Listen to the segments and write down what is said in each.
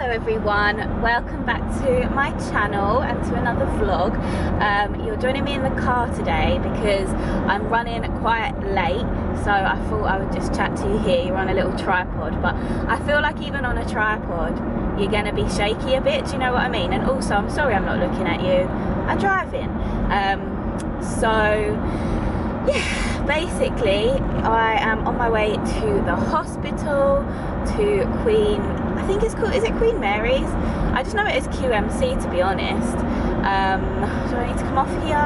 Hello everyone, welcome back to my channel and to another vlog. You're joining me in the car today because I'm running quite late, so I thought I would just chat to you here. You're on a little tripod, but I feel like even on a tripod you're going to be shaky a bit, do you know what I mean? And also, I'm sorry I'm not looking at you, I'm driving. Yeah, basically I am on my way to the hospital, to Queen, I think it's called, is it Queen Mary's? I just know it as QMC, to be honest. Do I need to come off here?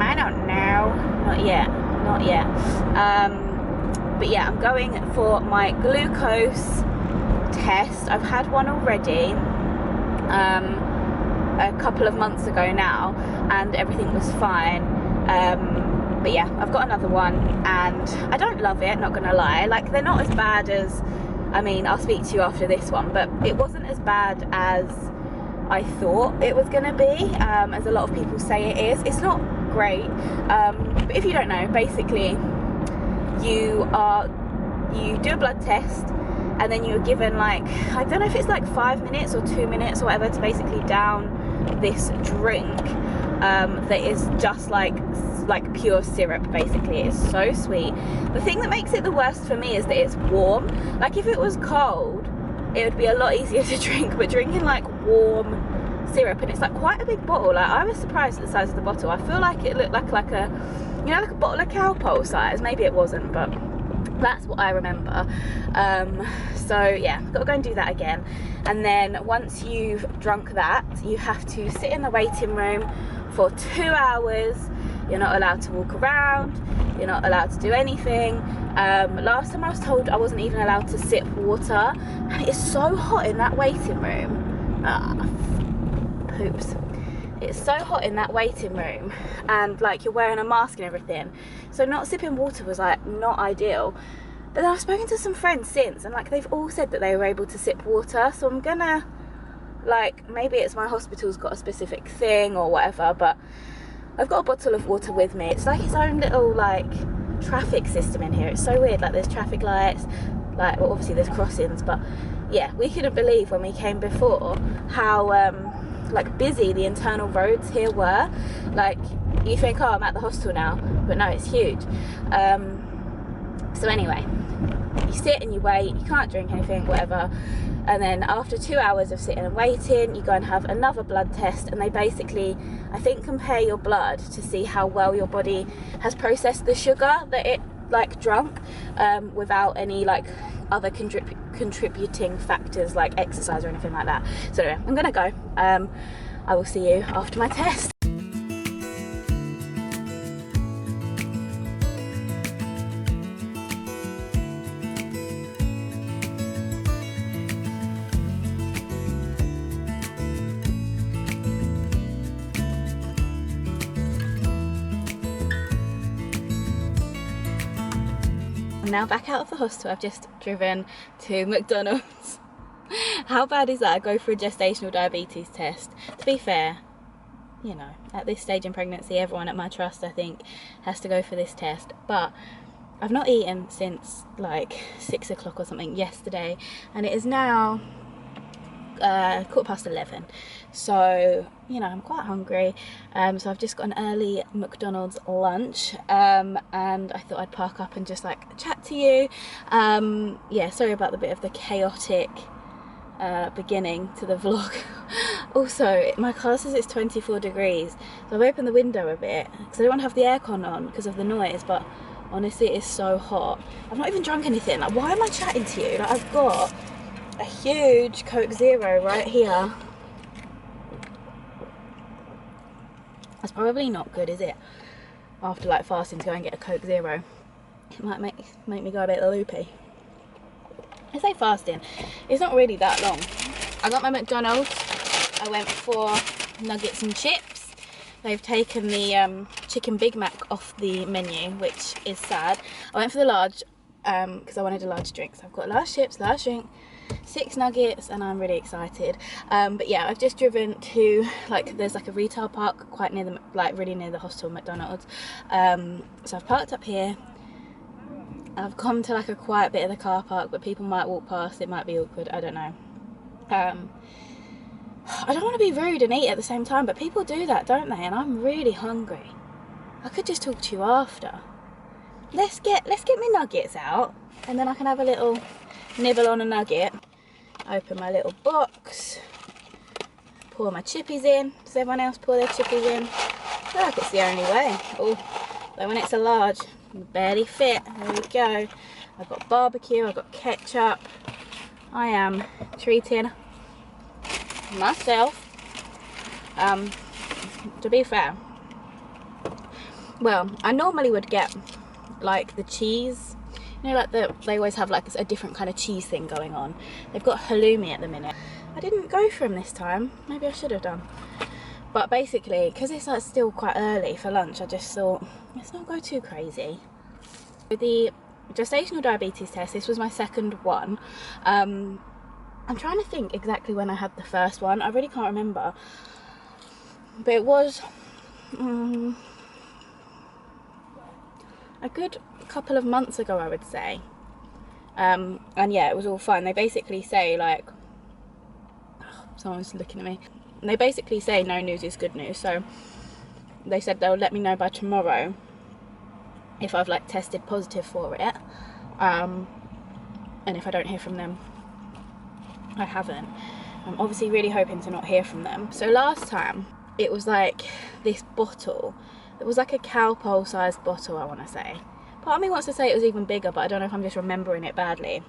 I don't know. Not yet, not yet. But yeah, I'm going for my glucose test. I've had one already a couple of months ago now, and everything was fine. But yeah, I've got another one and I don't love it, not gonna lie. Like, they're not as bad as, I mean, I'll speak to you after this one, but it wasn't as bad as I thought it was gonna be, as a lot of people say it is. It's not great, but if you don't know, basically you do a blood test and then you're given, like, I don't know if it's like 5 minutes or 2 minutes or whatever to basically down this drink that is just like pure syrup. Basically, it's so sweet. The thing that makes it the worst for me is that it's warm. Like, if it was cold it would be a lot easier to drink, but drinking like warm syrup, and it's like quite a big bottle. Like, I was surprised at the size of the bottle. I feel like it looked like a, you know, like a bottle of Cowpole size. Maybe it wasn't, but that's what I remember. So yeah, gotta go and do that again. And then once you've drunk that, you have to sit in the waiting room for 2 hours. You're not allowed to walk around, you're not allowed to do anything. Last time I was told I wasn't even allowed to sip water, and it's so hot in that waiting room. Poops. It's so hot in that waiting room, and like, you're wearing a mask and everything, so not sipping water was like not ideal. But then I've spoken to some friends since, and like, they've all said that they were able to sip water, so I'm gonna, like, maybe it's my hospital's got a specific thing or whatever, but I've got a bottle of water with me. It's like its own little like traffic system in here. It's so weird. Like, there's traffic lights, like, well, obviously there's crossings, but yeah, we couldn't believe when we came before how like busy the internal roads here were. Like, you think, oh, I'm at the hostel now, but no, it's huge. So anyway, you sit and you wait, you can't drink anything, whatever, and then after 2 hours of sitting and waiting, you go and have another blood test, and they basically, I think, compare your blood to see how well your body has processed the sugar that it like drunk, without any like other contributing factors like exercise or anything like that. So anyway, I'm gonna go. I will see you after my test. I'm now back out of the hostel. I've just driven to McDonald's. How bad is that? I go for a gestational diabetes test. To be fair, you know, at this stage in pregnancy, everyone at my trust, I think, has to go for this test. But I've not eaten since like 6 o'clock or something yesterday, and it is now 11:15, so you know, I'm quite hungry. So I've just got an early McDonald's lunch, and I thought I'd park up and just like chat to you. Yeah, sorry about the bit of the chaotic beginning to the vlog. Also, my car says it's 24 degrees, so I've opened the window a bit because I don't want to have the aircon on because of the noise, but honestly it is so hot. I've not even drunk anything. Like, why am I chatting to you? Like, I've got a huge Coke Zero right here. That's probably not good, is it? After like fasting, to go and get a Coke Zero. It might make me go a bit loopy. I say fasting, it's not really that long. I got my McDonald's. I went for nuggets and chips. They've taken the chicken Big Mac off the menu, which is sad. I went for the large because I wanted a large drink. So I've got large chips, large drink, 6 nuggets, and I'm really excited. But yeah, I've just driven to, like, there's like a retail park quite near the, like really near the hostel McDonald's. So I've parked up here. I've come to like a quiet bit of the car park, but people might walk past, it might be awkward, I don't know. I don't want to be rude and eat at the same time, but people do that, don't they? And I'm really hungry. I could just talk to you after. Let's get my nuggets out, and then I can have a little nibble on a nugget. Open my little box. Pour my chippies in. Does everyone else pour their chippies in? I feel like it's the only way. Oh, though when it's a large, you barely fit. There we go. I've got barbecue, I've got ketchup. I am treating myself. To be fair, well, I normally would get like the cheese, you know, like they always have like a different kind of cheese thing going on. They've got halloumi at the minute. I didn't go for them this time. Maybe I should have done. But basically, because it's like still quite early for lunch, I just thought, let's not go too crazy. With the gestational diabetes test, this was my second one. I'm trying to think exactly when I had the first one. I really can't remember. But it was a good couple of months ago, I would say. And yeah, it was all fine. They basically say, like, someone's looking at me. They basically say no news is good news. So they said they'll let me know by tomorrow if I've like tested positive for it. And if I don't hear from them, I haven't. I'm obviously really hoping to not hear from them. So last time it was like this bottle. It was like a Calpol sized bottle, I want to say. Part of me wants to say it was even bigger, but I don't know if I'm just remembering it badly.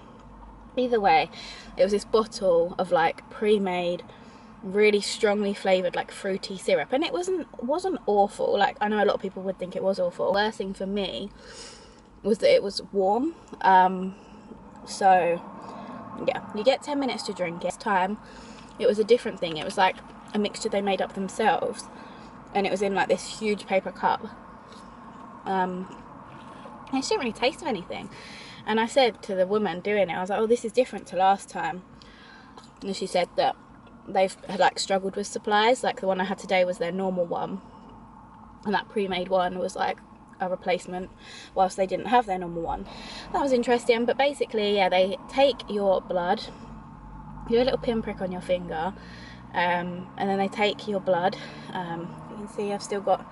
Either way, it was this bottle of like pre-made, really strongly flavoured like fruity syrup, and it wasn't awful. Like, I know a lot of people would think it was awful. The worst thing for me was that it was warm. So yeah, you get 10 minutes to drink it. This time it was a different thing. It was like a mixture they made up themselves, and it was in like this huge paper cup. And it didn't really taste of anything. And I said to the woman doing it, I was like, oh, this is different to last time. And she said that they've like struggled with supplies. Like the one I had today was their normal one, and that pre-made one was like a replacement whilst they didn't have their normal one. That was interesting. But basically, yeah, they take your blood, do a little pinprick on your finger, and then they take your blood. You can see I've still got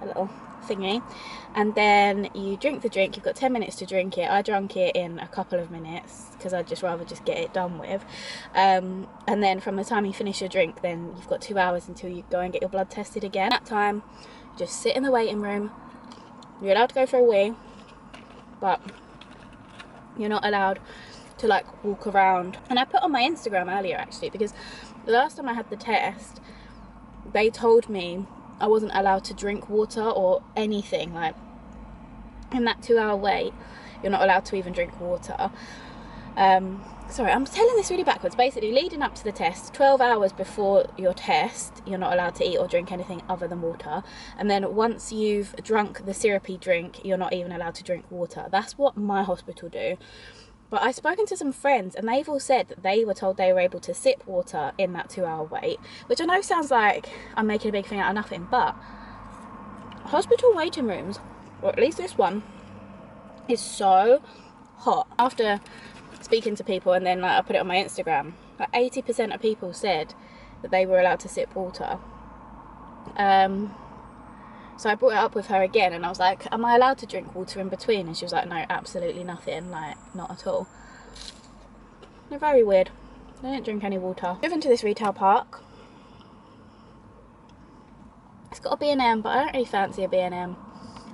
a little thingy, and then you drink the drink. You've got 10 minutes to drink it. I drank it in a couple of minutes because I'd just rather just get it done with. And then from the time you finish your drink, then you've got 2 hours until you go and get your blood tested again. That time, you just sit in the waiting room. You're allowed to go for a wee, but you're not allowed to like walk around. And I put on my Instagram earlier actually, because the last time I had the test, they told me I wasn't allowed to drink water or anything. Like, in that 2 hour wait, you're not allowed to even drink water. Sorry, I'm telling this really backwards. Basically, leading up to the test, 12 hours before your test, you're not allowed to eat or drink anything other than water. And then once you've drunk the syrupy drink, you're not even allowed to drink water. That's what my hospital do. But I've spoken to some friends, and they've all said that they were told they were able to sip water in that 2 hour wait, which I know sounds like I'm making a big thing out of nothing, but hospital waiting rooms, or at least this one, is so hot. After speaking to people, and then like, I put it on my Instagram, like 80% of people said that they were allowed to sip water. So I brought it up with her again, and I was like, am I allowed to drink water in between? And she was like, no, absolutely nothing, like, not at all. They're very weird. They don't drink any water. Driven to this retail park. It's got a B&M, but I don't really fancy a B&M.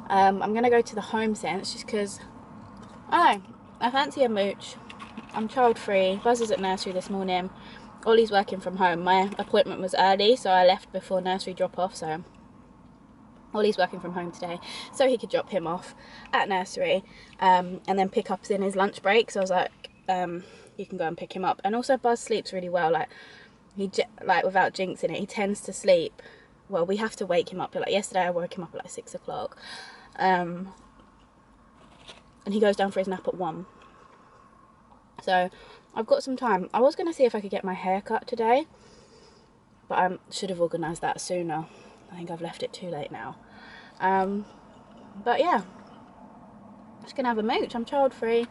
I'm going to go to the Home Sense just because, I don't know, I fancy a mooch. I'm child free. Buzz is at nursery this morning. Ollie's working from home. My appointment was early, so I left before nursery drop off, so Ollie's working from home today, so he could drop him off at nursery, and then pick up in his lunch break. So I was like, you can go and pick him up. And also Buzz sleeps really well. Like, like without jinxing it, he tends to sleep. Well, we have to wake him up. Like yesterday, I woke him up at like 6 o'clock, and he goes down for his nap at 1. So I've got some time. I was going to see if I could get my hair cut today, but I should have organised that sooner. I think I've left it too late now. But yeah, just gonna have a mooch. I'm child free.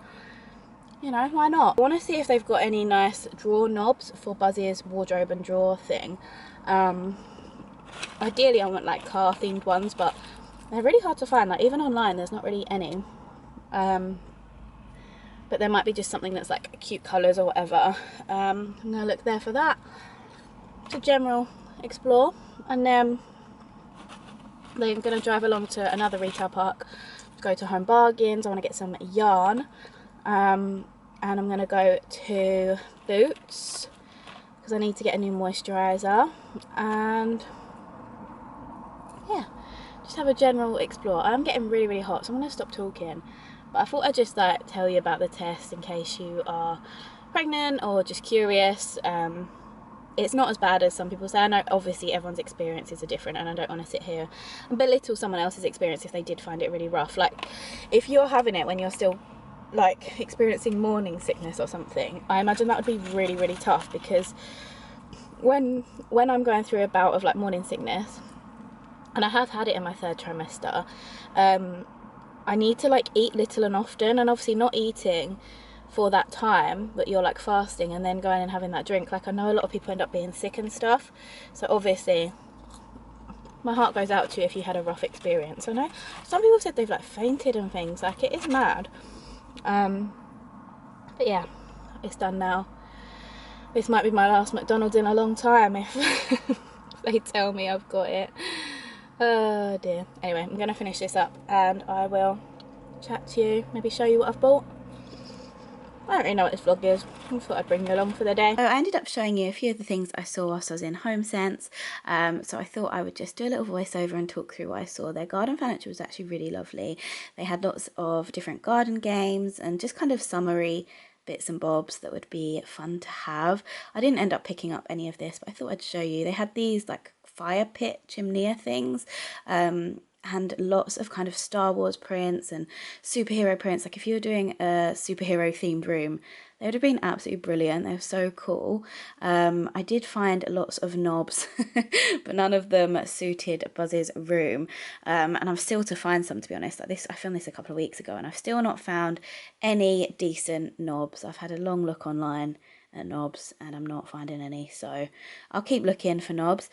you know, why not? I want to see if they've got any nice drawer knobs for Buzz's wardrobe and drawer thing. Ideally I want like car themed ones, but they're really hard to find. Like even online there's not really any. But there might be just something that's like cute colours or whatever. I'm gonna look there for that, to general explore, and then they're gonna drive along to another retail park to go to Home Bargains. I want to get some yarn, and I'm gonna go to Boots because I need to get a new moisturiser, and yeah, just have a general explore. I'm getting really hot, so I'm gonna stop talking. But I thought I'd just like tell you about the test in case you are pregnant or just curious. It's not as bad as some people say. I know obviously everyone's experiences are different, and I don't want to sit here and belittle someone else's experience if they did find it really rough. Like if you're having it when you're still like experiencing morning sickness or something, I imagine that would be really tough, because when I'm going through a bout of like morning sickness, and I have had it in my 3rd trimester, I need to like eat little and often, and obviously not eating for that time that you're like fasting and then going and having that drink. Like I know a lot of people end up being sick and stuff, so obviously my heart goes out to you if you had a rough experience. I know some people said they've like fainted and things, like it is mad. But yeah, it's done now. This might be my last McDonald's in a long time if they tell me I've got it. Oh dear. Anyway, I'm gonna finish this up and I will chat to you, maybe show you what I've bought. I don't really know what this vlog is. I thought I'd bring you along for the day. So I ended up showing you a few of the things I saw whilst I was in HomeSense. So I thought I would just do a little voiceover and talk through what I saw. Their garden furniture was actually really lovely. They had lots of different garden games and just kind of summary bits and bobs that would be fun to have. I didn't end up picking up any of this, but I thought I'd show you. They had these like fire pit chimney things, and lots of kind of Star Wars prints and superhero prints. Like if you were doing a superhero themed room, they would have been absolutely brilliant. They were so cool. I did find lots of knobs, but none of them suited Buzz's room. And I'm still to find some, to be honest. Like this, I filmed this a couple of weeks ago and I've still not found any decent knobs. I've had a long look online at knobs and I'm not finding any, so I'll keep looking for knobs.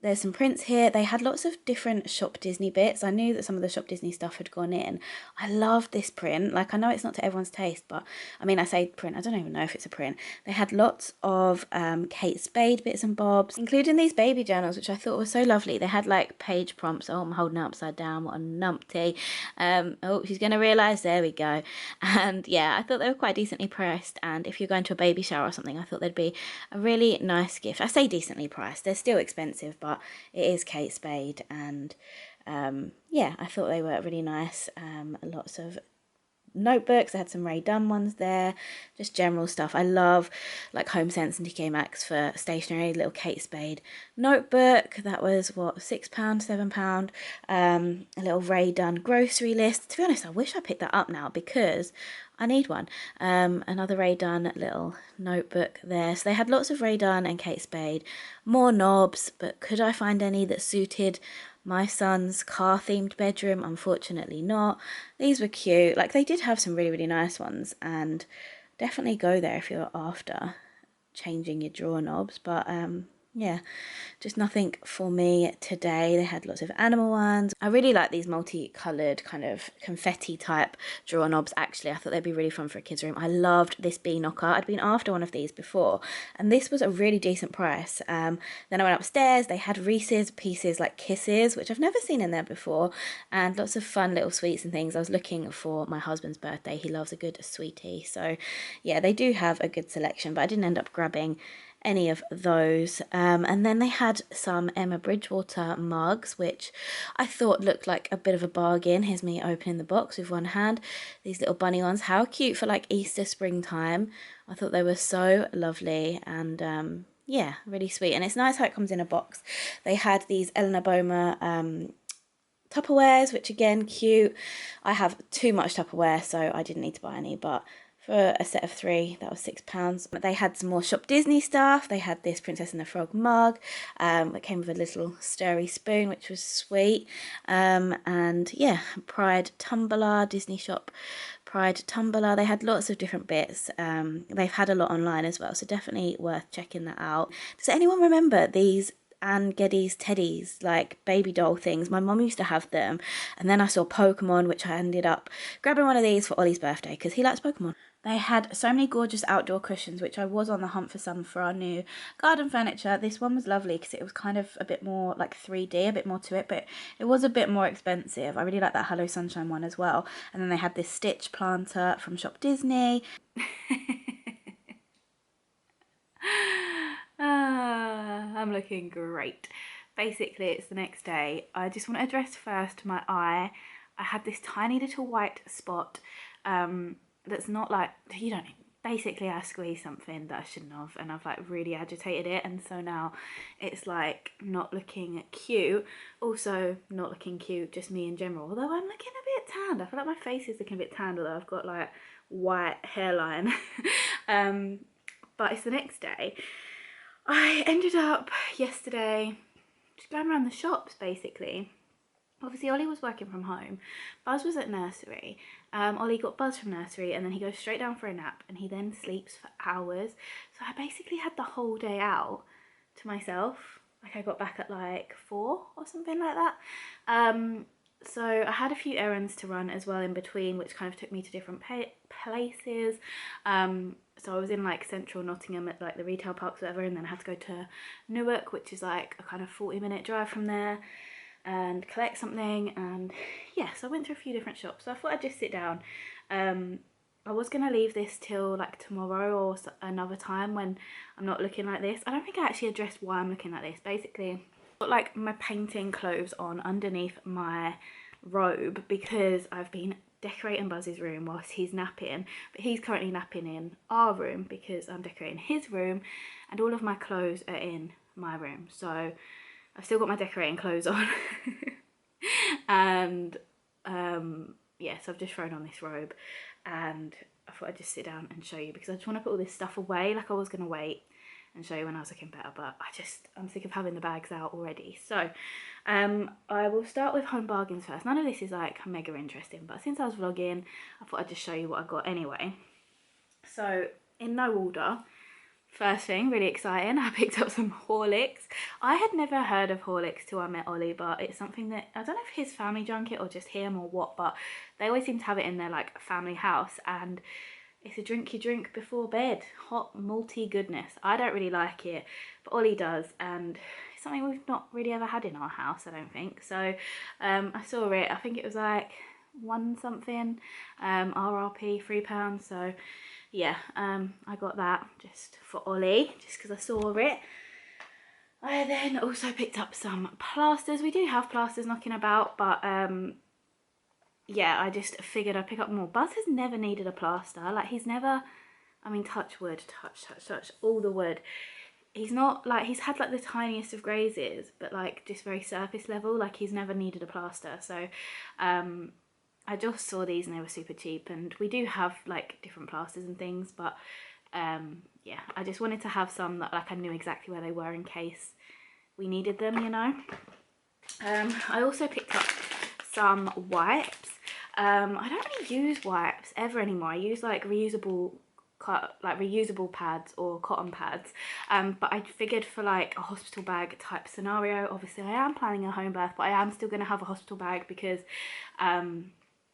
There's some prints here. They had lots of different Shop Disney bits. I knew that some of the Shop Disney stuff had gone in. I love this print. Like, I know it's not to everyone's taste, but I mean, I say print, I don't even know if it's a print. They had lots of Kate Spade bits and bobs, including these baby journals, which I thought were so lovely. They had like page prompts. Oh, I'm holding it upside down. What a numpty. Oh, she's going to realise. There we go. And yeah, I thought they were quite decently priced. And if you're going to a baby shower or something, I thought they'd be a really nice gift. I say decently priced. They're still expensive, but it is Kate Spade, and yeah, I thought they were really nice. Lots of notebooks. I had some Ray Dunn ones there, just general stuff. I love like HomeSense and TK Maxx for stationery. Little Kate Spade notebook that was what, £6, £7. A little Ray Dunn grocery list. To be honest, I wish I picked that up now because I need one. Another Ray Dunn little notebook there. So they had lots of Ray Dunn and Kate Spade, more knobs, but could I find any that suited my son's car themed bedroom? Unfortunately not. These were cute. Like they did have some really nice ones, and definitely go there if you're after changing your drawer knobs, but yeah, just nothing for me today. They had lots of animal ones. I really like these multicoloured kind of confetti type drawer knobs. Actually, I thought they'd be really fun for a kid's room. I loved this bee knocker. I'd been after one of these before and this was a really decent price. Then I went upstairs. They had Reese's Pieces like Kisses, which I've never seen in there before, and lots of fun little sweets and things. I was looking for my husband's birthday. He loves a good sweetie, so yeah, they do have a good selection, but I didn't end up grabbing any of those. And then they had some Emma Bridgewater mugs, which I thought looked like a bit of a bargain. Here's me opening the box with one hand. These little bunny ones, how cute for like Easter, springtime. I thought they were so lovely, and yeah, really sweet. And it's nice how it comes in a box. They had these Eleanor Boehmer Tupperwares, which again, cute. I have too much Tupperware, so I didn't need to buy any, but for a set of 3, that was £6. They had some more Shop Disney stuff. They had this Princess and the Frog mug. It came with a little stirry spoon, which was sweet. And yeah, Pride tumbler, Disney Shop Pride tumbler. They had lots of different bits. They've had a lot online as well, so definitely worth checking that out. Does anyone remember these Anne Geddes teddies, like baby doll things? My mum used to have them, and then I saw Pokemon, which I ended up grabbing one of these for Ollie's birthday because he likes Pokemon. They had so many gorgeous outdoor cushions, which I was on the hunt for some for our new garden furniture. This one was lovely because it was kind of a bit more like 3D, a bit more to it, but it was a bit more expensive. I really like that Hello Sunshine one as well. And then they had this Stitch planter from Shop Disney. I'm looking great. Basically, it's the next day. I just want to address first my eye. I had this tiny little white spot that's not like, you don't, basically I squeezed something that I shouldn't have, and I've like really agitated it, and so now it's like not looking cute. Also not looking cute, just me in general, although I'm looking a bit tanned. I feel like my face is looking a bit tanned, although I've got like white hairline. But it's the next day. I ended up yesterday just going around the shops basically. Obviously Ollie was working from home, Buzz was at nursery. Ollie got Buzz from nursery and then he goes straight down for a nap and he then sleeps for hours. So I basically had the whole day out to myself. Like I got back at like 4 or something like that. So I had a few errands to run as well in between, which kind of took me to different places. So I was in like central Nottingham at like the retail parks or whatever, and then I had to go to Newark, which is like a kind of 40-minute drive from there, and collect something. And yeah, so I went to a few different shops. So I thought I'd just sit down. I was going to leave this till like tomorrow or another time when I'm not looking like this. I don't think I actually addressed why I'm looking like this. Basically, I've got like my painting clothes on underneath my robe because I've been decorating Buzz's room whilst he's napping, but he's currently napping in our room because I'm decorating his room, and all of my clothes are in my room. So I've still got my decorating clothes on. And yeah, so I've just thrown on this robe, and I thought I'd just sit down and show you because I just want to put all this stuff away. Like I was going to wait and show you when I was looking better, but I'm sick of having the bags out already. So I will start with home bargains first. None of this is like mega interesting, but since I was vlogging, I thought I'd just show you what I got anyway. So in no order, first thing, really exciting, I picked up some Horlicks. I had never heard of Horlicks till I met Ollie, but it's something that, I don't know if his family drank it or just him or what, but they always seem to have it in their like family house, and it's a drink you drink before bed. Hot malty goodness. I don't really like it, but Ollie does, and it's something we've not really ever had in our house, I don't think. So I saw it, I think it was like one something, RRP, £3. So yeah, I got that just for Ollie, just because I saw it. I then also picked up some plasters. We do have plasters knocking about, but yeah, I just figured I'd pick up more. Buzz has never needed a plaster. Like he's never, I mean, touch wood, touch, all the wood. He's not like, he's had like the tiniest of grazes, but like just very surface level. Like he's never needed a plaster. So I just saw these and they were super cheap, and we do have like different plasters and things, but yeah, I just wanted to have some that like I knew exactly where they were in case we needed them, you know. I also picked up some wipes. I don't really use wipes ever anymore. I use like reusable pads or cotton pads, but I figured for like a hospital bag type scenario, obviously I am planning a home birth, but I am still going to have a hospital bag because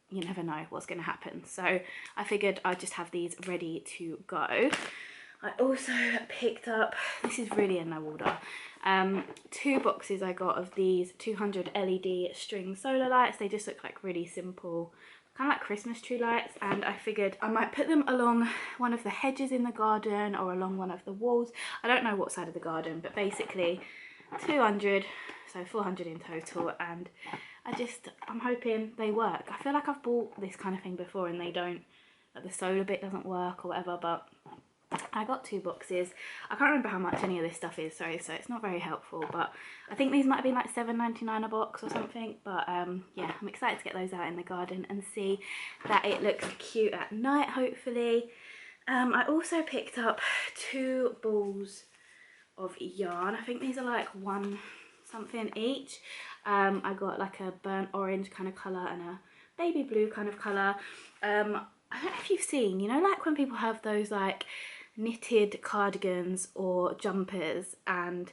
you never know what's going to happen. So I figured I'd just have these ready to go. I also picked up, this is really in no order, 2 boxes I got of these 200 LED string solar lights. They just look like really simple, kind of like Christmas tree lights, and I figured I might put them along one of the hedges in the garden or along one of the walls. I don't know what side of the garden, but basically 200, so 400 in total, and I'm hoping they work. I feel like I've bought this kind of thing before and they don't, like the solar bit doesn't work or whatever, but I got 2 boxes. I can't remember how much any of this stuff is, sorry, so it's not very helpful, but I think these might have been like $7.99 a box or something. But yeah, I'm excited to get those out in the garden and see that it looks cute at night, hopefully. I also picked up 2 balls of yarn. I think these are like 1 something each. I got like a burnt orange kind of colour and a baby blue kind of colour. I don't know if you've seen, you know, like when people have those like knitted cardigans or jumpers and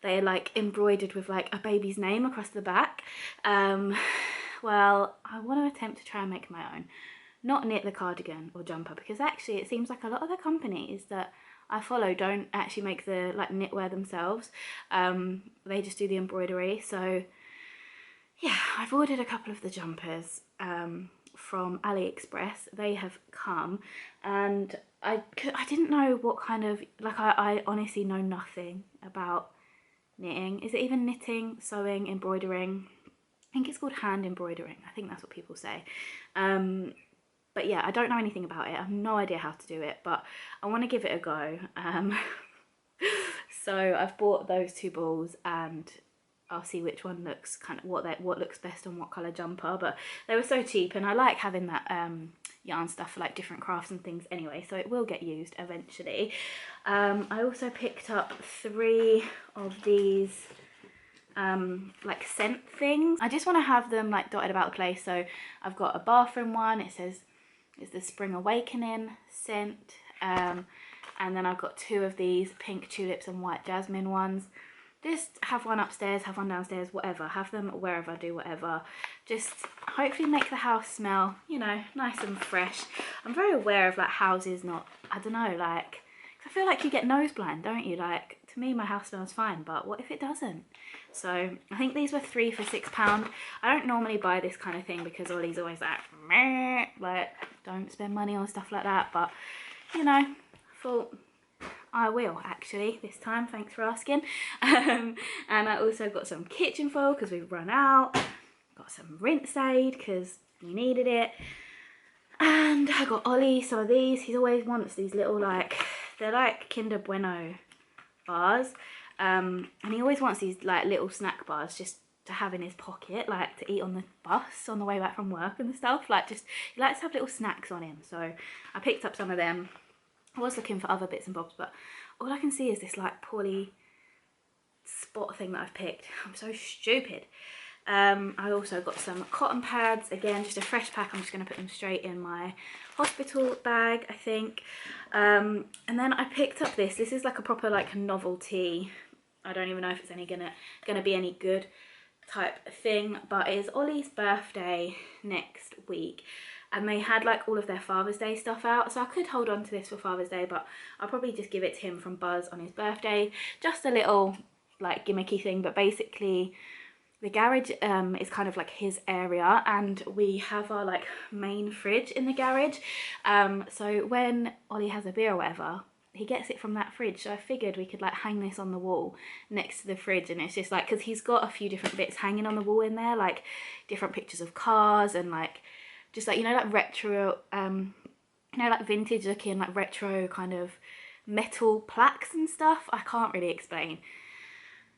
they're like embroidered with like a baby's name across the back. Well, I want to attempt to try and make my own. Not knit the cardigan or jumper, because actually it seems like a lot of the companies that I follow don't actually make the like knitwear themselves. They just do the embroidery. So yeah, I've ordered a couple of the jumpers from AliExpress. They have come, and I didn't know what kind of, like I honestly know nothing about knitting. Is it even knitting, sewing, embroidering? I think it's called hand embroidering. I think that's what people say. But yeah, I don't know anything about it. I have no idea how to do it, but I want to give it a go. So I've bought those 2 balls, and I'll see which one looks kind of what looks best on what colour jumper. But they were so cheap, and I like having that yarn stuff for like different crafts and things anyway, so it will get used eventually. I also picked up 3 of these like scent things. I just want to have them like dotted about the place. So I've got a bathroom one. It says it's the Spring Awakening scent, and then I've got 2 of these pink tulips and white jasmine ones. Just have one upstairs, have one downstairs, whatever. Have them wherever, do whatever. Just hopefully make the house smell, you know, nice and fresh. I'm very aware of like houses not, I don't know, like, I feel like you get nose blind, don't you? Like, to me, my house smells fine, but what if it doesn't? So I think these were 3 for £6. I don't normally buy this kind of thing because Ollie's always like, meh, like, don't spend money on stuff like that. But, you know, I thought I will actually this time, thanks for asking. And I also got some kitchen foil because we've run out. Got some rinse aid because we needed it. And I got Ollie some of these. He always wants these little, like, they're like Kinder Bueno bars. And he always wants these like little snack bars just to have in his pocket, like to eat on the bus on the way back from work and stuff. Like, just, he likes to have little snacks on him. So I picked up some of them. I was looking for other bits and bobs, but all I can see is this like poorly spot thing that I've picked. I'm so stupid. I also got some cotton pads, again just a fresh pack. I'm just going to put them straight in my hospital bag, I think. And then I picked up this is like a proper like novelty, I don't even know if it's any gonna be any good type thing, but it is Ollie's birthday next week, and they had like all of their Father's Day stuff out, so I could hold on to this for Father's Day, but I'll probably just give it to him from Buzz on his birthday. Just a little like gimmicky thing, but basically the garage is kind of like his area, and we have our like main fridge in the garage. So when Ollie has a beer or whatever, he gets it from that fridge. So I figured we could like hang this on the wall next to the fridge, and it's just like, because he's got a few different bits hanging on the wall in there, like different pictures of cars and like just like, you know, like retro, you know, like vintage looking like retro kind of metal plaques and stuff. I can't really explain.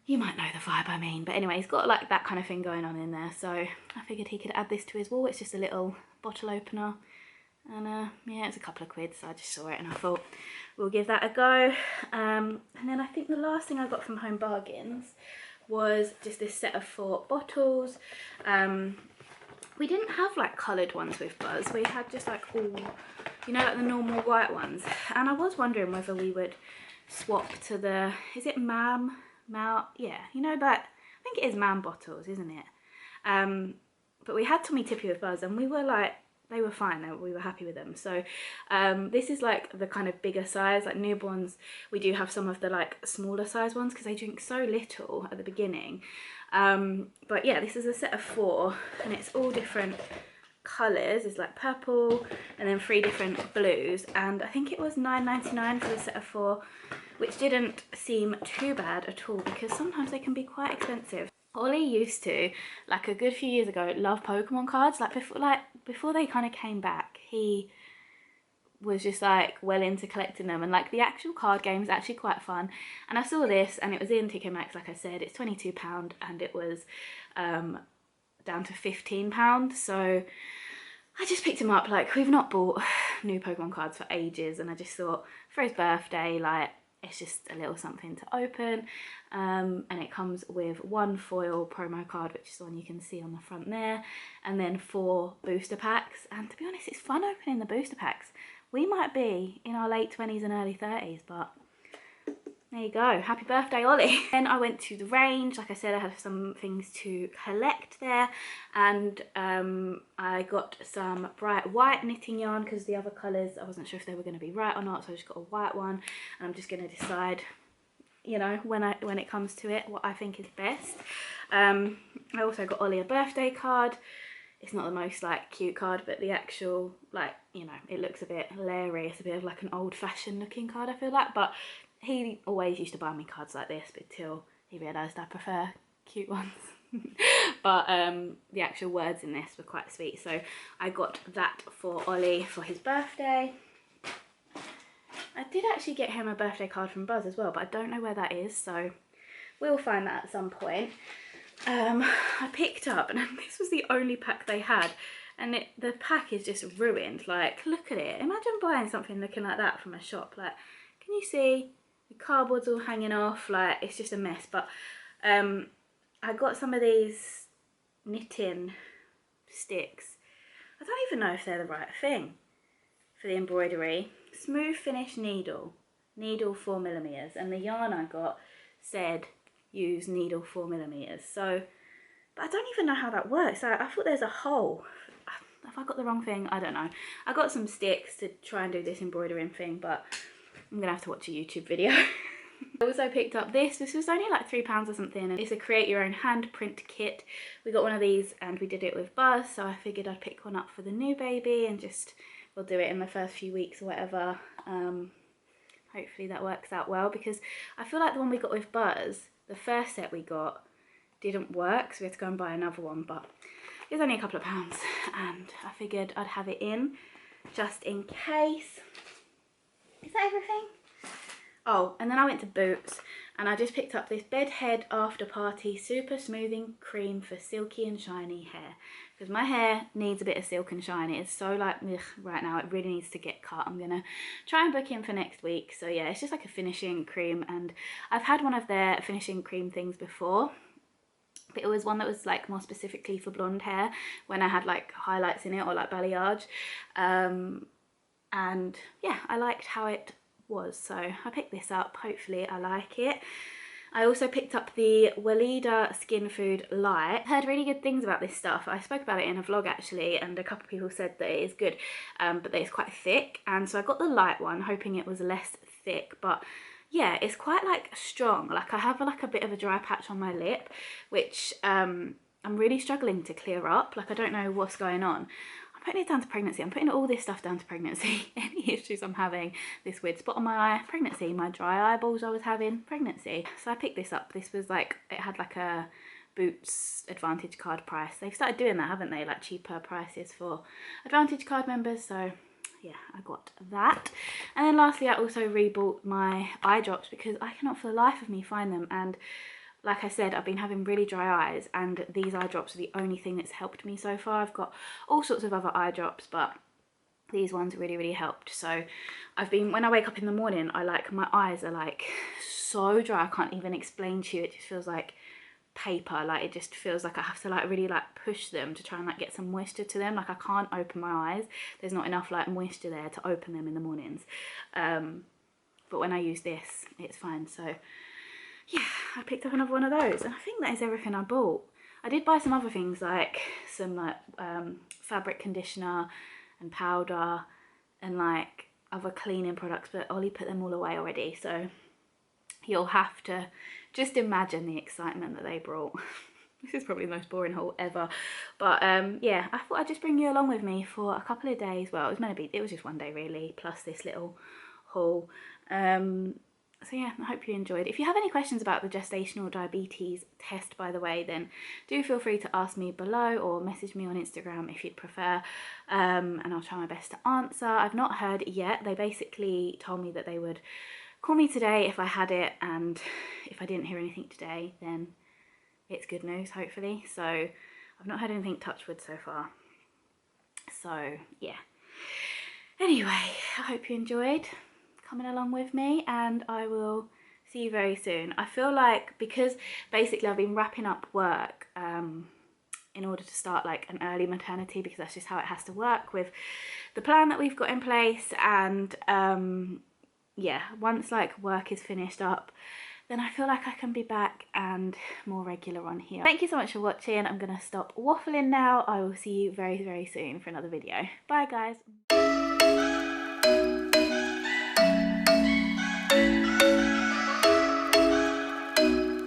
You might know the vibe I mean, but anyway, he's got like that kind of thing going on in there, so I figured he could add this to his wall. It's just a little bottle opener, and yeah, it's a couple of quid, so I just saw it and I thought we'll give that a go. And then I think the last thing I got from Home Bargains was just this set of 4 bottles. We didn't have like coloured ones with Buzz, we had just like all, you know, like the normal white ones, and I was wondering whether we would swap to the, is it Mam? Yeah, you know, but I think it is Man bottles, isn't it? But we had Tommy Tippy with Buzz, and we were like, they were fine, we were happy with them. So this is like the kind of bigger size, like newborns. We do have some of the like smaller size ones because they drink so little at the beginning. But yeah, this is a set of 4, and it's all different colours. It's like purple and then 3 different blues, and I think it was £9.99 for the set of 4, which didn't seem too bad at all because sometimes they can be quite expensive. Ollie used to, like a good few years ago, love Pokemon cards. Like before they kind of came back, he was just like well into collecting them, and like the actual card game is actually quite fun. And I saw this, and it was in TK Maxx, like I said. It's £22, and it was down to £15, so I just picked him up. Like, we've not bought new Pokemon cards for ages, and I just thought for his birthday, like, it's just a little something to open, and it comes with 1 foil promo card, which is the one you can see on the front there, and then 4 booster packs. And to be honest, it's fun opening the booster packs. We might be in our late 20s and early 30s, but there you go. Happy birthday, Ollie. Then I went to the range. Like I said, I had some things to collect there, and I got some bright white knitting yarn because the other colours, I wasn't sure if they were going to be right or not, so I just got a white one, and I'm just going to decide, you know, when it comes to it, what I think is best. I also got Ollie a birthday card. It's not the most like cute card, but the actual, like, you know, it looks a bit leery. It's a bit of like an old-fashioned looking card, I feel like, but he always used to buy me cards like this, but until he realised I prefer cute ones. But the actual words in this were quite sweet, so I got that for Ollie for his birthday. I did actually get him a birthday card from Buzz as well, but I don't know where that is, so we'll find that at some point. I picked up, and this was the only pack they had, and the pack is just ruined. Like, look at it. Imagine buying something looking like that from a shop. Like, can you see? The cardboard's all hanging off, like, it's just a mess. But I got some of these knitting sticks. I don't even know if they're the right thing for the embroidery. Smooth finish needle 4mm, and the yarn I got said use needle 4mm. So, but I don't even know how that works. I thought there's a hole. Have I got the wrong thing? I don't know. I got some sticks to try and do this embroidering thing, but I'm gonna have to watch a YouTube video. I also picked up this was only like £3 or something, and it's a create your own hand print kit. We got one of these and we did it with Buzz, so I figured I'd pick one up for the new baby and just, we'll do it in the first few weeks or whatever. Hopefully that works out well, because I feel like the one we got with Buzz, the first set we got, didn't work, so we had to go and buy another one, but it was only a couple of pounds, and I figured I'd have it in just in case. Is that everything? Oh, and then I went to Boots, and I just picked up this Bedhead After Party Super Smoothing Cream for silky and shiny hair, because my hair needs a bit of silk and shiny. It's so like, ugh, right now, it really needs to get cut. I'm gonna try and book in for next week. So yeah, it's just like a finishing cream, and I've had one of their finishing cream things before, but it was one that was like more specifically for blonde hair when I had like highlights in it or like balayage. And yeah, I liked how it was, so I picked this up. Hopefully I like it. I also picked up the Weleda Skin Food Light. I heard really good things about this stuff. I spoke about it in a vlog actually, and a couple of people said that it is good, but that it's quite thick, and so I got the light one hoping it was less thick, but yeah, it's quite like strong. Like, I have like a bit of a dry patch on my lip, which I'm really struggling to clear up. Like, I don't know what's going on. I'm putting it down to pregnancy. I'm putting all this stuff down to pregnancy. Any issues I'm having, this weird spot on my eye, pregnancy. My dry eyeballs I was having, pregnancy. So I picked this up. This was like, it had like a Boots Advantage card price. They've started doing that, haven't they? Like cheaper prices for Advantage card members. So yeah, I got that. And then lastly, I also rebought my eye drops because I cannot for the life of me find them. And like I said, I've been having really dry eyes, and these eye drops are the only thing that's helped me so far. I've got all sorts of other eye drops, but these ones really, really helped. So I've been, when I wake up in the morning, my eyes are like so dry. I can't even explain to you. It just feels like paper. Like, it just feels like I have to like really like push them to try and like get some moisture to them. Like, I can't open my eyes. There's not enough like moisture there to open them in the mornings. But when I use this, it's fine. So yeah, I picked up another one of those, and I think that is everything I bought. I did buy some other things, like some like fabric conditioner and powder and like other cleaning products, but Ollie put them all away already, so you'll have to just imagine the excitement that they brought. This is probably the most boring haul ever, but yeah, I thought I'd just bring you along with me for a couple of days. Well, it was just one day really, plus this little haul. So yeah, I hope you enjoyed. If you have any questions about the gestational diabetes test, by the way, then do feel free to ask me below or message me on Instagram if you'd prefer, and I'll try my best to answer. I've not heard yet. They basically told me that they would call me today if I had it, and if I didn't hear anything today, then it's good news, hopefully. So I've not heard anything, touch wood, so far. So yeah. Anyway, I hope you enjoyed. coming along with me, and I will see you very soon. I feel like, because basically I've been wrapping up work in order to start like an early maternity, because that's just how it has to work with the plan that we've got in place. And yeah, once like work is finished up, then I feel like I can be back and more regular on here. Thank you so much for watching. I'm gonna stop waffling now. I will see you very, very soon for another video. Bye guys.